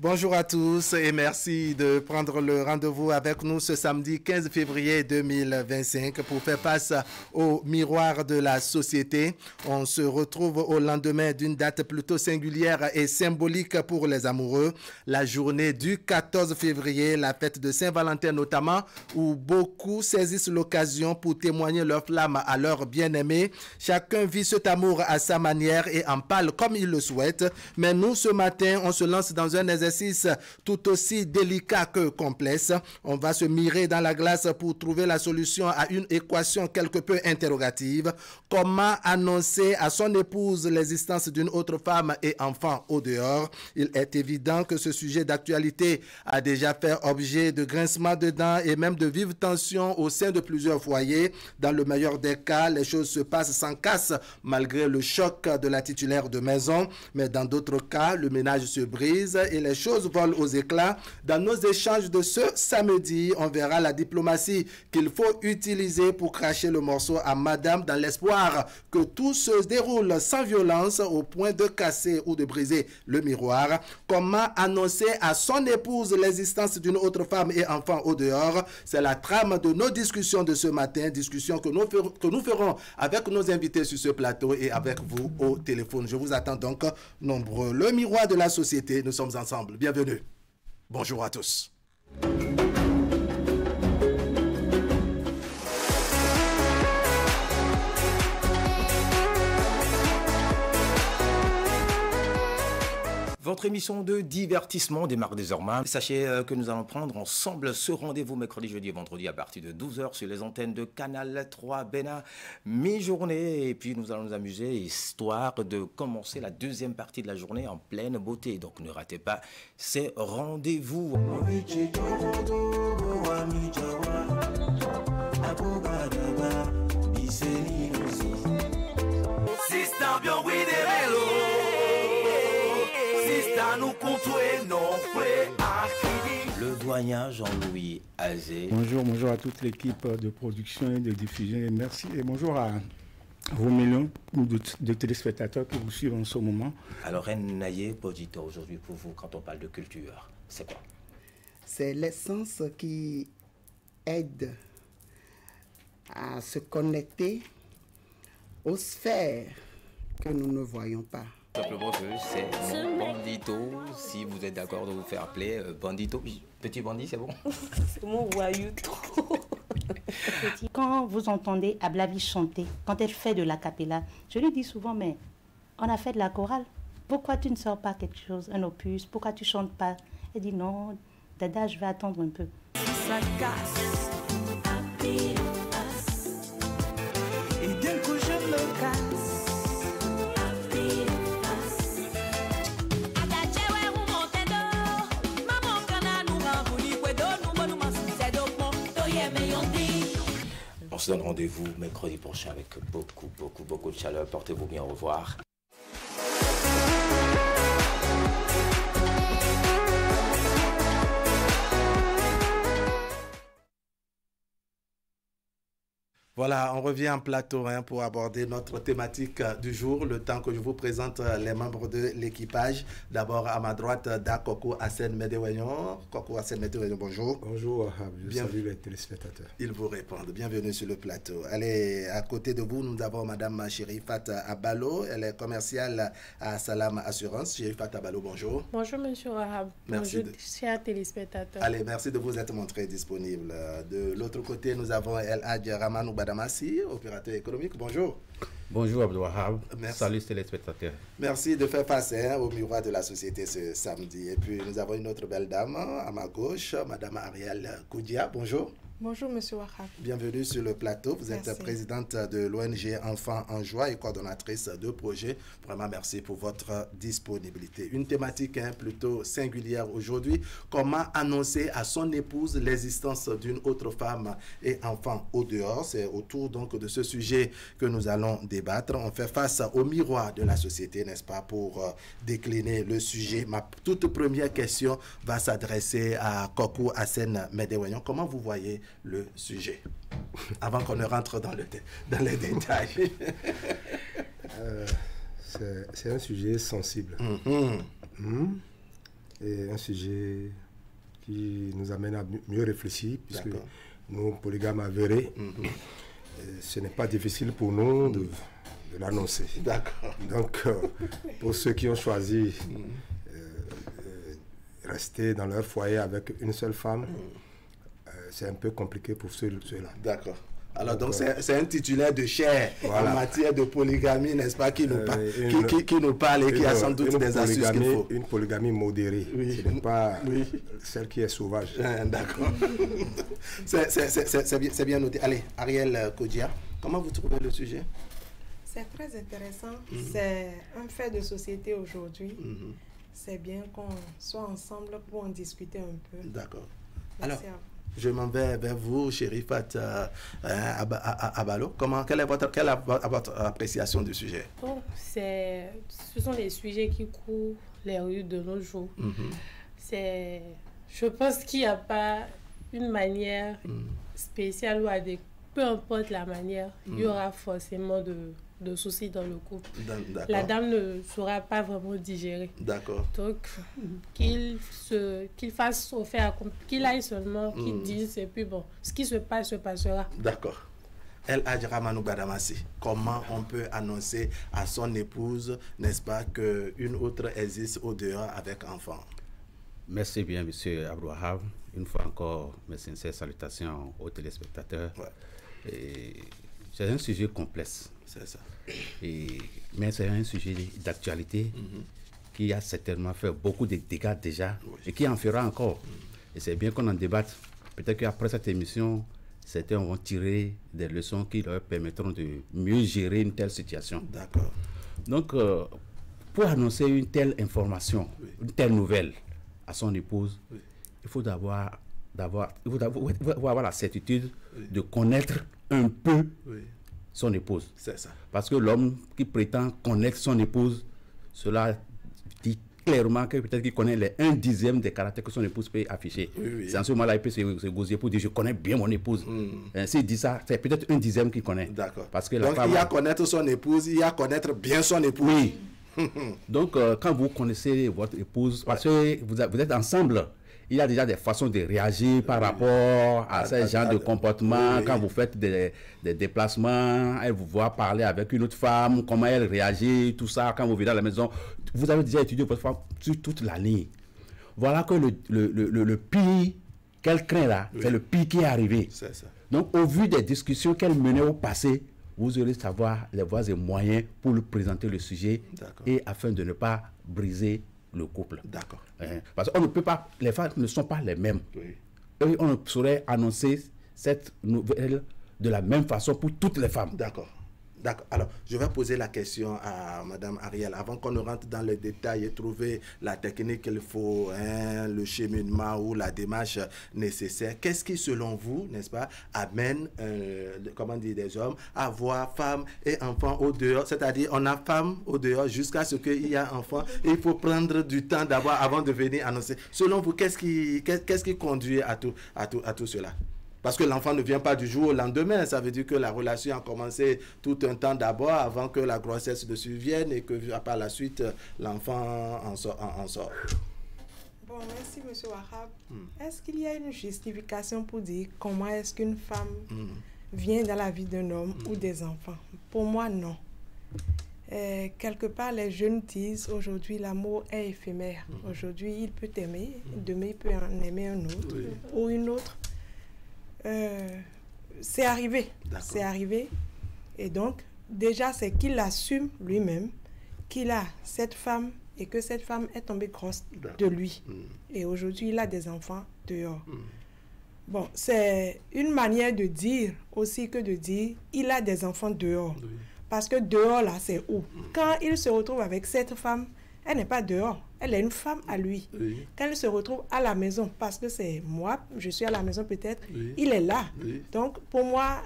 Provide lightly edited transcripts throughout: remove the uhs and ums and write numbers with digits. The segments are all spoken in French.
Bonjour à tous et merci de prendre le rendez-vous avec nous ce samedi 15 février 2025 pour faire face au miroir de la société. On se retrouve au lendemain d'une date plutôt singulière et symbolique pour les amoureux, la journée du 14 février, la fête de Saint-Valentin notamment, où beaucoup saisissent l'occasion pour témoigner leur flamme à leur bien-aimé. Chacun vit cet amour à sa manière et en parle comme il le souhaite. Mais nous, ce matin, on se lance dans un exercice tout aussi délicat que complexe. On va se mirer dans la glace pour trouver la solution à une équation quelque peu interrogative. Comment annoncer à son épouse l'existence d'une autre femme et enfant au dehors? Il est évident que ce sujet d'actualité a déjà fait objet de grincements de dents et même de vives tensions au sein de plusieurs foyers. Dans le meilleur des cas, les choses se passent sans casse malgré le choc de la titulaire de maison. Mais dans d'autres cas, le ménage se brise et les choses volent aux éclats. Dans nos échanges de ce samedi, on verra la diplomatie qu'il faut utiliser pour cracher le morceau à madame dans l'espoir que tout se déroule sans violence au point de casser ou de briser le miroir. Comment annoncer à son épouse l'existence d'une autre femme et enfant au dehors? C'est la trame de nos discussions de ce matin, discussions que nous ferons avec nos invités sur ce plateau et avec vous au téléphone. Je vous attends donc nombreux. Le miroir de la société, nous sommes ensemble. Bienvenue. Bonjour à tous. Votre émission de divertissement démarre désormais. Sachez que nous allons prendre ensemble ce rendez-vous mercredi, jeudi et vendredi à partir de 12 h sur les antennes de Canal 3 Bénin, mi-journée. Et puis nous allons nous amuser, histoire de commencer la deuxième partie de la journée en pleine beauté. Donc ne ratez pas ces rendez-vous. Le doyen Jean-Louis Azé. Bonjour à toute l'équipe de production et de diffusion. Et merci et bonjour à vos millions de téléspectateurs qui vous suivent en ce moment. Alors, Naye Podito, aujourd'hui pour vous, quand on parle de culture, c'est quoi? C'est l'essence qui aide à se connecter aux sphères que nous ne voyons pas. Simplement que c'est mon bandito, si vous êtes d'accord de vous faire appeler bandito. Petit bandit, c'est bon? C'est mon voyou trop. Quand vous entendez Ablavi chanter, quand elle fait de la capella, je lui dis souvent, mais on a fait de la chorale. Pourquoi tu ne sors pas quelque chose, un opus? Pourquoi tu ne chantes pas? Elle dit non, Dada, je vais attendre un peu. Ça casse. Et dès que je me casse. On se donne rendez-vous mercredi prochain avec beaucoup de chaleur. Portez-vous bien, au revoir. Voilà, on revient en plateau pour aborder notre thématique du jour, le temps que je vous présente les membres de l'équipage. D'abord, à ma droite, Koko Hassen Medewayon. Koko Hassen Medewayon, bonjour. Bonjour, salut les téléspectateurs. Ils vous répondent. Bienvenue sur le plateau. Allez, à côté de vous, nous avons Madame Chérifat Abalo. Elle est commerciale à Salam Assurance. Chérifat Abalo, bonjour. Bonjour, monsieur Wahab. Merci. Bonjour, chers téléspectateurs. Allez, merci de vous être montré disponible. De l'autre côté, nous avons El Hadj Ramanou Damassi, opérateur économique. Bonjour. Bonjour Abdouahab. Merci. Salut téléspectateurs. Merci de faire face au miroir de la société ce samedi. Et puis nous avons une autre belle dame à ma gauche, Madame Ariel Koudia. Bonjour. Bonjour, monsieur Wahab. Bienvenue sur le plateau. Vous Merci. êtes présidente de l'ONG Enfants en Joie et coordonnatrice de projet. Vraiment, merci pour votre disponibilité. Une thématique plutôt singulière aujourd'hui. Comment annoncer à son épouse l'existence d'une autre femme et enfant au dehors? C'est autour donc de ce sujet que nous allons débattre. On fait face au miroir de la société, n'est-ce pas, pour décliner le sujet. Ma toute première question va s'adresser à Koko Hassen Medewayon. Comment vous voyez le sujet avant qu'on ne rentre dans les détails? C'est un sujet sensible. et un sujet qui nous amène à mieux réfléchir, puisque nous, polygames avérés, ce n'est pas difficile pour nous de l'annoncer. D'accord. Donc, pour ceux qui ont choisi rester dans leur foyer avec une seule femme, c'est un peu compliqué pour ceux-là. D'accord. Alors, donc, c'est un titulaire de chair en matière de polygamie, n'est-ce pas, qui nous parle et qui a sans doute des astuces qu'il faut. Une polygamie modérée. Oui. Ce n'est pas celle qui est sauvage. D'accord. C'est bien noté. Allez, Ariel Kodia, comment vous trouvez le sujet? C'est très intéressant. C'est un fait de société aujourd'hui. C'est bien qu'on soit ensemble pour en discuter un peu. D'accord. Alors, je m'en vais vers vous, Chérifat Abalo. Quelle est votre appréciation du sujet? Bon, ce sont les sujets qui courent les rues de nos jours. Je pense qu'il n'y a pas une manière spéciale ou adéquate. Peu importe la manière, il y aura forcément de soucis dans le couple. La dame ne saura pas vraiment digérer. D'accord. Donc, qu'il fasse au fait, qu'il aille seulement, qu'il dise, et puis bon, ce qui se passe, se passera. D'accord. El Adjramanou Badamasi, comment on peut annoncer à son épouse, n'est-ce pas, qu'une autre existe au dehors avec enfant? Merci bien, monsieur Abdou Wahab. Une fois encore, mes sincères salutations aux téléspectateurs. C'est un sujet complexe. C'est ça. Mais c'est un sujet d'actualité qui a certainement fait beaucoup de dégâts déjà et qui en fera encore. Et c'est bien qu'on en débatte. Peut-être qu'après cette émission, certains vont tirer des leçons qui leur permettront de mieux gérer une telle situation. D'accord. Donc, pour annoncer une telle information, une telle nouvelle à son épouse, il faut avoir la certitude de connaître un peu son épouse. C'est ça. Parce que l'homme qui prétend connaître son épouse, cela dit clairement que peut-être qu'il connaît les 1/10 des caractères que son épouse peut afficher. C'est en ce moment-là, il peut se gosier pour dire je connais bien mon épouse. S'il dit ça, c'est peut-être 1/10 qu'il connaît. D'accord. Parce que donc il y a connaître son épouse, il y a connaître bien son épouse. Oui. Donc quand vous connaissez votre épouse, parce que vous êtes ensemble, il y a déjà des façons de réagir par rapport à ce genre de comportement. Quand vous faites des déplacements, elle vous voit parler avec une autre femme, comment elle réagit, tout ça. Quand vous venez à la maison, vous avez déjà étudié votre femme sur toute la ligne. Voilà que le pire qu'elle craint là, c'est le pire qui est arrivé. C'est ça. Donc, au vu des discussions qu'elle menait au passé, vous aurez savoir les voies et moyens pour lui présenter le sujet et afin de ne pas briser le couple. D'accord. Parce qu'on ne peut pas, les femmes ne sont pas les mêmes. Et on ne saurait annoncer cette nouvelle de la même façon pour toutes les femmes. D'accord. D'accord. Alors, je vais poser la question à Madame Ariel avant qu'on ne rentre dans les détails et trouver la technique qu'il faut, le cheminement ou la démarche nécessaire. Qu'est-ce qui, selon vous, n'est-ce pas, amène, des hommes à voir femmes et enfants au dehors? C'est-à-dire, on a femme au dehors jusqu'à ce qu'il y ait enfant. Et il faut prendre du temps d'abord avant de venir annoncer. Selon vous, qu'est-ce qui conduit à tout cela? Parce que l'enfant ne vient pas du jour au lendemain. Ça veut dire que la relation a commencé tout un temps d'abord avant que la grossesse ne survienne et que par la suite, l'enfant en sort. Bon, merci, M. Wahab. Est-ce qu'il y a une justification pour dire comment est-ce qu'une femme vient dans la vie d'un homme ou des enfants? Pour moi, non. Quelque part, les jeunes disent aujourd'hui l'amour est éphémère. Aujourd'hui, il peut t'aimer, demain, il peut en aimer un autre ou une autre. C'est arrivé. C'est arrivé. Et donc, déjà, c'est qu'il assume lui-même qu'il a cette femme et que cette femme est tombée grosse de lui. Et aujourd'hui, il a des enfants dehors. Bon, c'est une manière de dire aussi que de dire il a des enfants dehors. Parce que dehors, là, c'est où? Quand il se retrouve avec cette femme, elle n'est pas dehors. Elle est une femme à lui. Quand elle se retrouve à la maison, parce que c'est moi, je suis à la maison peut-être, il est là. Donc, pour moi,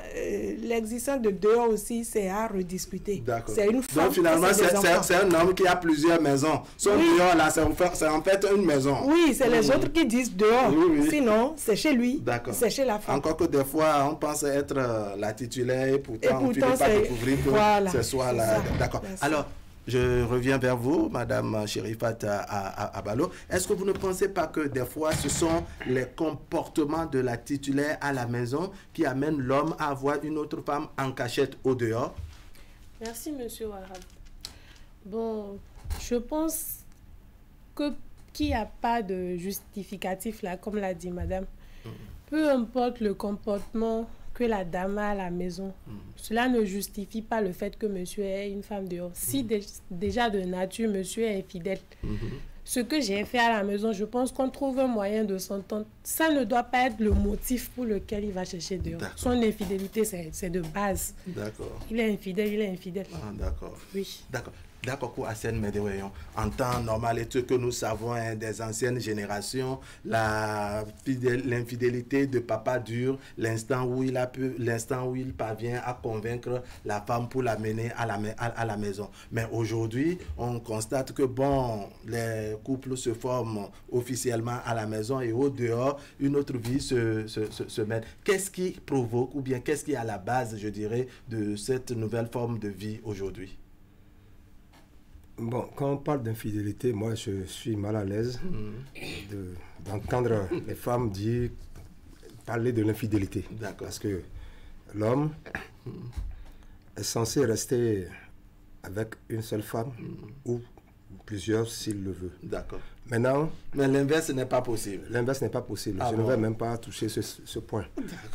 l'existence de dehors aussi, c'est à rediscuter. C'est une femme. Donc, finalement, c'est un homme qui a plusieurs maisons. Son dehors, là, c'est en fait une maison. Oui, c'est les autres qui disent dehors. Sinon, c'est chez lui. C'est chez la femme. Encore que des fois, on pense être la titulaire et pourtant on ne finit pas de découvrir que ce soit là. D'accord. Alors, Je reviens vers vous, Madame Cherifat Abalo. Est-ce que vous ne pensez pas que des fois, ce sont les comportements de la titulaire à la maison qui amènent l'homme à avoir une autre femme en cachette au dehors? Merci, Monsieur Warab. Bon, je pense qu'il n'y a pas de justificatif là, comme l'a dit Madame. Peu importe le comportement que la dame a à la maison, cela ne justifie pas le fait que monsieur ait une femme dehors. Si déjà de nature monsieur est infidèle, ce que j'ai fait à la maison, je pense qu'on trouve un moyen de s'entendre. Ça ne doit pas être le motif pour lequel il va chercher dehors. Son infidélité, c'est de base. D'accord. Il est infidèle, il est infidèle. Ah, d'accord. Oui. D'accord. D'accord, pour Assène Médéoyon. En temps normal, et ce que nous savons des anciennes générations, l'infidélité de papa dure l'instant où il parvient à convaincre la femme pour l'amener à la maison. Mais aujourd'hui, on constate que bon, les couples se forment officiellement à la maison et au dehors, une autre vie se mène. Qu'est-ce qui provoque ou bien qu'est-ce qui est à la base, je dirais, de cette nouvelle forme de vie aujourd'hui? Bon, quand on parle d'infidélité, moi je suis mal à l'aise d'entendre les femmes parler de l'infidélité. Parce que l'homme est censé rester avec une seule femme ou plusieurs s'il le veut. D'accord. Maintenant... Mais l'inverse n'est pas possible. L'inverse n'est pas possible. Ah je bon? ne vais même pas toucher ce point.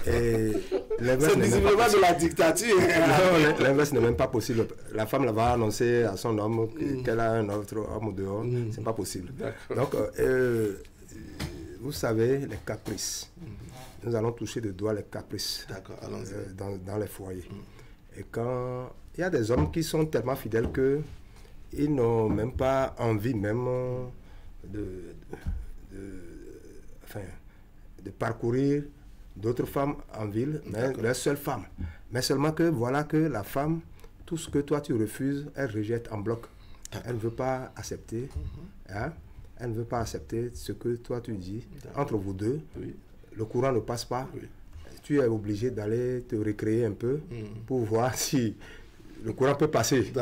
C'est visiblement de la dictature. L'inverse n'est même pas possible. La femme va annoncer à son homme qu'elle a un autre homme dehors. C'est pas possible. Donc, vous savez, les caprices. Nous allons toucher de doigt les caprices dans les foyers. Et quand il y a des hommes qui sont tellement fidèles que ils n'ont même pas envie même de parcourir d'autres femmes en ville, mais leur seule femme. Mais seulement que voilà que la femme, tout ce que toi tu refuses, elle rejette en bloc. Elle ne veut pas accepter. Hein? Elle ne veut pas accepter ce que toi tu dis. Entre vous deux, le courant ne passe pas. Tu es obligé d'aller te recréer un peu pour voir si le courant peut passer.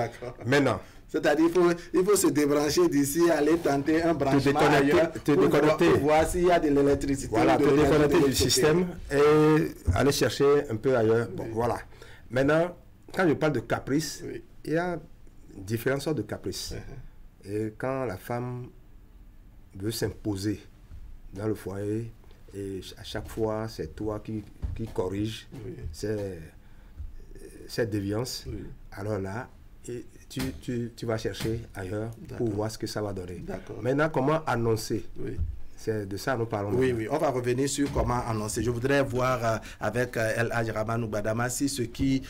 Maintenant. C'est-à-dire il faut se débrancher d'ici, aller tenter un branchement ailleurs pour voir s'il y a de l'électricité. Voilà, te déconnecter du système et aller chercher un peu ailleurs. Bon, voilà. Maintenant, quand je parle de caprice, il y a différentes sortes de caprices. Et quand la femme veut s'imposer dans le foyer, et à chaque fois, c'est toi qui corrige cette déviance, alors là, et tu vas chercher ailleurs pour voir ce que ça va donner. Maintenant, comment annoncer? C'est de ça nous parlons. Oui, on va revenir sur comment annoncer. Je voudrais voir avec El Hadj Rabane Badama si ce qui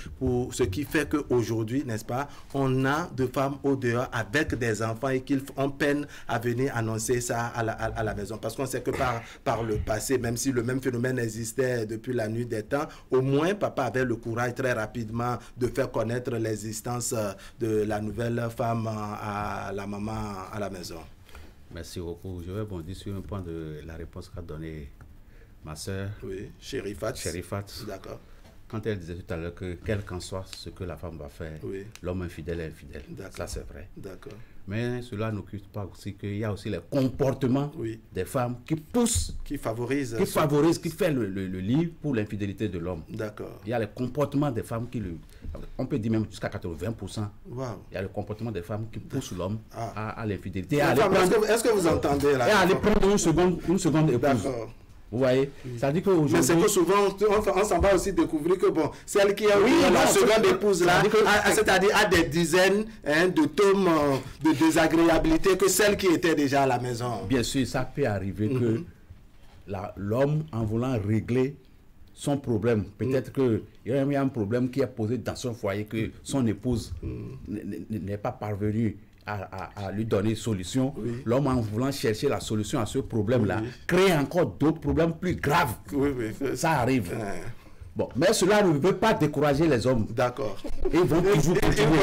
fait qu'aujourd'hui, n'est-ce pas, on a de femmes au dehors avec des enfants et qu'ils ont peine à venir annoncer ça à la maison. Parce qu'on sait que par le passé, même si le même phénomène existait depuis la nuit des temps, au moins papa avait le courage très rapidement de faire connaître l'existence de la nouvelle femme à la maman à la maison. Merci beaucoup. Je vais bondir sur un point de la réponse qu'a donnée ma soeur. Oui, Cherifat. D'accord. Quand elle disait tout à l'heure que quel qu'en soit ce que la femme va faire, l'homme infidèle est infidèle. Ça, c'est vrai. D'accord. Mais cela n'occupe pas aussi qu'il y a aussi les comportements des femmes qui poussent, qui favorisent, qui fait le lit pour l'infidélité de l'homme. D'accord. Il y a les comportements des femmes on peut dire même jusqu'à 80%. Wow. Il y a le comportement des femmes qui poussent l'homme à l'infidélité. Est-ce que vous entendez là? Et aller prendre une seconde épouse. D'accord. Vous voyez, ça dit qu'aujourd'hui... Mais c'est que souvent, on s'en va aussi découvrir que bon, celle qui a la seconde épouse là, c'est-à-dire a des dizaines de tomes de désagréabilité que celle qui était déjà à la maison. Bien sûr, ça peut arriver que l'homme, en voulant régler son problème, peut-être qu'il y a un problème qui est posé dans son foyer, que son épouse n'est pas parvenue à lui donner une solution. L'homme, en voulant chercher la solution à ce problème-là, crée encore d'autres problèmes plus graves. Ça arrive. Bon, mais cela ne veut pas décourager les hommes. D'accord. Ils vont toujours continuer.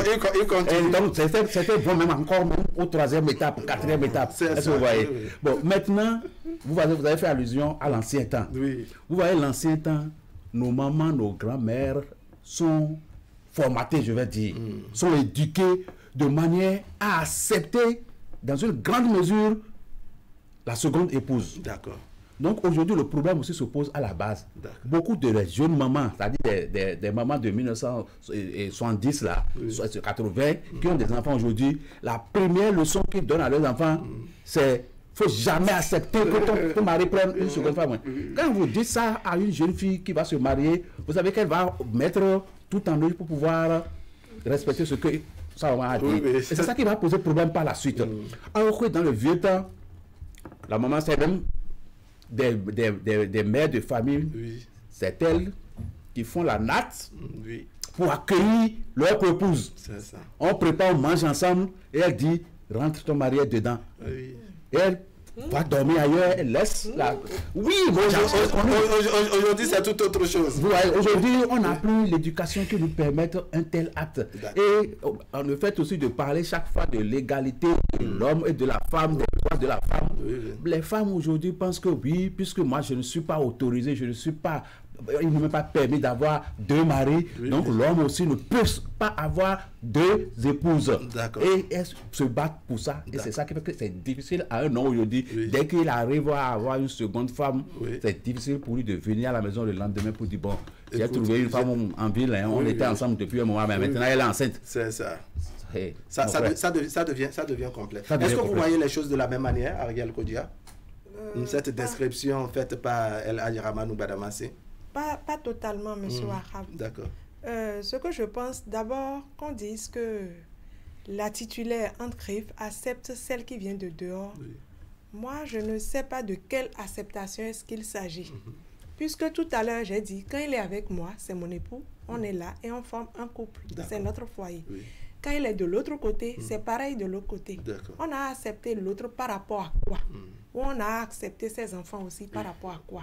Et donc, certains vont même encore au 3e étape, 4e étape. Est-ce que vous voyez? Bon, maintenant, vous avez fait allusion à l'ancien temps. Vous voyez, l'ancien temps, nos mamans, nos grands-mères sont formatées, je vais dire, sont éduquées de manière à accepter dans une grande mesure la seconde épouse. D'accord. Donc aujourd'hui, le problème aussi se pose à la base. Beaucoup de jeunes mamans, c'est-à-dire des mamans de 1970, là, 80, qui ont des enfants aujourd'hui, la première leçon qu'ils donnent à leurs enfants, c'est il ne faut jamais accepter que ton mari prenne une seconde femme. Quand vous dites ça à une jeune fille qui va se marier, vous savez qu'elle va mettre tout en œuvre pour pouvoir respecter ce que sa maman a dit. Et c'est ça qui va poser problème par la suite. Alors que dans le vieux temps, la maman, c'est même des mères de famille, c'est elles qui font la natte pour accueillir leur épouse. On prépare, on mange ensemble et elle dit, rentre ton mari dedans. Et elle va dormir ailleurs, elle laisse la... Oui, aujourd'hui c'est tout autre chose. Aujourd'hui, on n'a plus l'éducation qui nous permette un tel acte. Et on le fait aussi de parler chaque fois de l'égalité de l'homme et de la femme, des droits de la femme. Les femmes aujourd'hui pensent que oui, puisque moi je ne suis pas autorisé, je ne suis pas... Il ne m'est pas permis d'avoir 2 maris, donc l'homme aussi ne peut pas avoir 2 épouses. Et elles se battent pour ça. Et c'est ça qui fait que c'est difficile à un homme aujourd'hui. Dès qu'il arrive à avoir une seconde femme, c'est difficile pour lui de venir à la maison le lendemain pour dire bon, j'ai trouvé une femme en ville, hein, on était ensemble depuis un moment, mais maintenant elle est enceinte. C'est ça. Ça devient complexe. Est-ce que vous voyez les choses de la même manière, Ariel Kodia? Cette description faite par El Hadji Ramanou Badamassi? Pas totalement, monsieur Wahab. D'accord. Ce que je pense, d'abord, qu'on dise que la titulaire entre griffes accepte celle qui vient de dehors. Moi, je ne sais pas de quelle acceptation est-ce qu'il s'agit. Puisque tout à l'heure, j'ai dit, quand il est avec moi, c'est mon époux, on est là et on forme un couple. C'est notre foyer. Quand il est de l'autre côté, c'est pareil de l'autre côté. On a accepté l'autre par rapport à quoi? Ou on a accepté ses enfants aussi par rapport à quoi?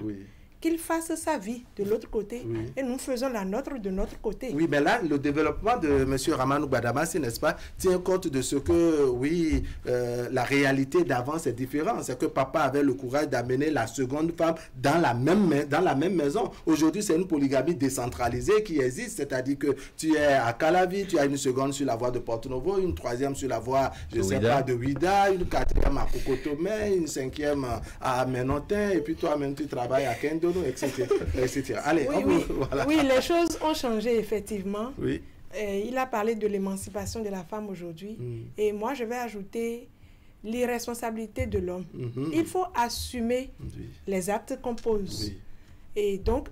Qu'il fasse sa vie de l'autre côté et nous faisons la nôtre de notre côté. Oui, mais là, le développement de M. Ramanou Badamassi, n'est-ce pas, tient compte de ce que, la réalité d'avant, c'est différent. C'est que papa avait le courage d'amener la seconde femme dans la même maison. Aujourd'hui, c'est une polygamie décentralisée qui existe, c'est-à-dire que tu es à Calavi, tu as une seconde sur la voie de Porto Novo, une troisième sur la voie, je ne sais pas, de Ouida, une quatrième à Kokotomé, une cinquième à Menontin, et puis toi-même, tu travailles à Kendo, etc. Allez, voilà. Oui, les choses ont changé effectivement. Il a parlé de l'émancipation de la femme aujourd'hui. Et moi, je vais ajouter l'irresponsabilité de l'homme. Il faut assumer les actes qu'on pose. Et donc,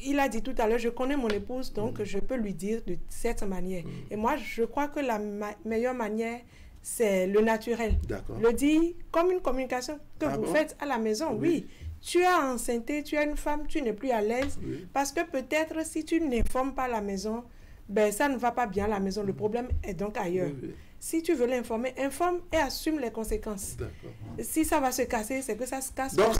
il a dit tout à l'heure, je connais mon épouse, donc je peux lui dire de cette manière. Et moi, je crois que la meilleure manière, c'est le naturel. Le dire comme une communication que vous faites à la maison. Tu as enceinté, tu as une femme, tu n'es plus à l'aise. Parce que peut-être si tu n'informes pas la maison, ben ça ne va pas bien à la maison. Le problème est donc ailleurs. Si tu veux l'informer, informe et assume les conséquences. Si ça va se casser, c'est que ça se casse. Donc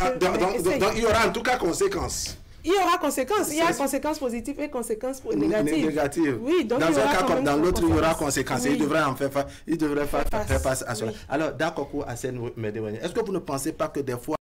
il y aura en tout cas conséquences. Il y aura conséquences. Il y a conséquences positives et conséquences négatives. Oui, donc dans un cas comme dans l'autre, il y aura conséquences. Il devrait en faire face à cela. Alors, d'accord, est-ce que vous ne pensez pas que des fois,